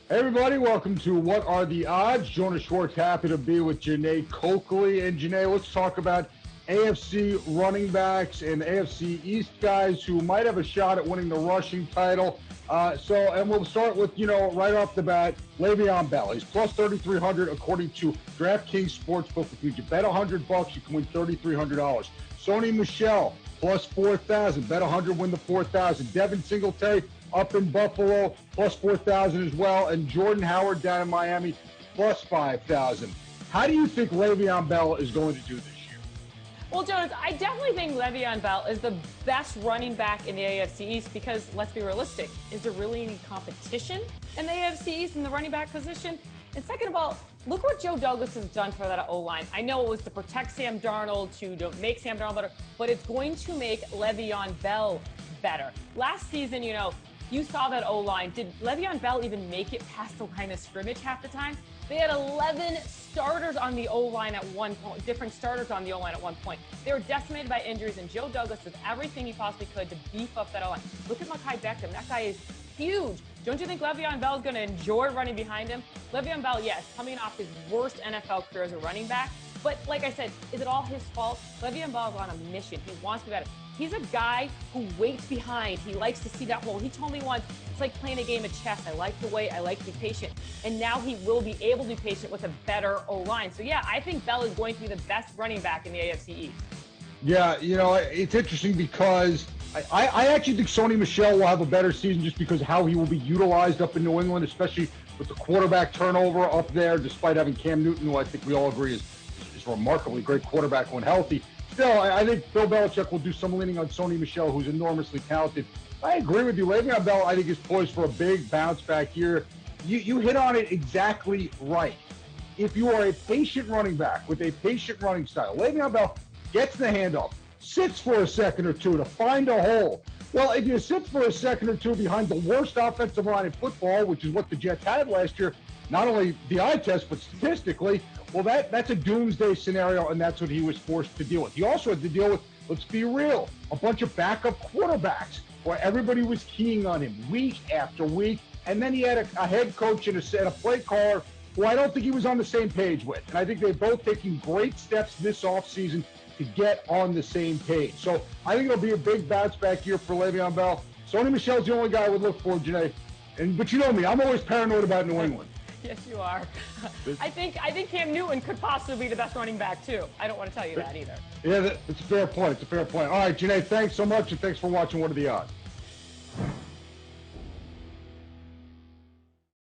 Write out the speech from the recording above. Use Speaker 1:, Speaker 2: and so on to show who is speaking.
Speaker 1: Hey everybody, welcome to What Are the Odds? Jonas Schawrtz, happy to be with Jeane Coakley. And Jeane, let's talk about AFC running backs and AFC East guys who might have a shot at winning the rushing title. And we'll start with, right off the bat, LeVeon Bell. He's plus 3,300 according to DraftKings Sportsbook. If you bet $100, you can win $3,300. Sony Michel, plus 4,000. Bet 100, win the 4,000. Devin Singletary, up in Buffalo, plus 4,000 as well. And Jordan Howard down in Miami, plus 5,000. How do you think LeVeon Bell is going to do this year?
Speaker 2: Well, Jonas, I definitely think LeVeon Bell is the best running back in the AFC East because, let's be realistic, is there really any competition in the AFC East in the running back position? And second of all, look what Joe Douglas has done for that O-line. I know it was to protect Sam Darnold, to make Sam Darnold better, but it's going to make LeVeon Bell better. Last season, you saw that O-line. Did LeVeon Bell even make it past the line of scrimmage half the time? They had 11 starters on the O-line at one point, different starters on the O-line at one point. They were decimated by injuries, and Joe Douglas did everything he possibly could to beef up that O-line. Look at Mekhi Beckham. That guy is huge. Don't you think LeVeon Bell is going to enjoy running behind him? LeVeon Bell, yes, coming off his worst NFL career as a running back. But like I said, is it all his fault? LeVeon Bell is on a mission. He wants to be better. He's a guy who waits behind. He likes to see that hole. He told me once, it's like playing a game of chess. I like to wait. I like to be patient. And now he will be able to be patient with a better O-line. So, yeah, I think Bell is going to be the best running back in the AFC East.
Speaker 1: Yeah, it's interesting because I actually think Sony Michel will have a better season just because of how he will be utilized up in New England, especially with the quarterback turnover up there, despite having Cam Newton, who I think we all agree is a remarkably great quarterback when healthy. Still, I think Bill Belichick will do some leaning on Sony Michel, who's enormously talented. I agree with you. Le'Veon Bell, I think, is poised for a big bounce back here. You hit on it exactly right. If you are a patient running back with a patient running style, Le'Veon Bell gets the handoff, sits for a second or two to find a hole. Well, if you sit for a second or two behind the worst offensive line in football, which is what the Jets had last year, not only the eye test, but statistically, well, that's a doomsday scenario, and that's what he was forced to deal with. He also had to deal with, let's be real, a bunch of backup quarterbacks where everybody was keying on him week after week, and then he had a head coach and a play caller who I don't think he was on the same page with. And I think they're both taking great steps this offseason to get on the same page. So I think it'll be a big bounce back year for Le'Veon Bell. Sony Michel's the only guy I would look for, Jeane. But you know me, I'm always paranoid about New England.
Speaker 2: Yes, you are. I think Cam Newton could possibly be the best running back, too. I don't want to tell you that either.
Speaker 1: Yeah, it's a fair point. All right, Jeane, thanks so much, and thanks for watching What Are the Odds?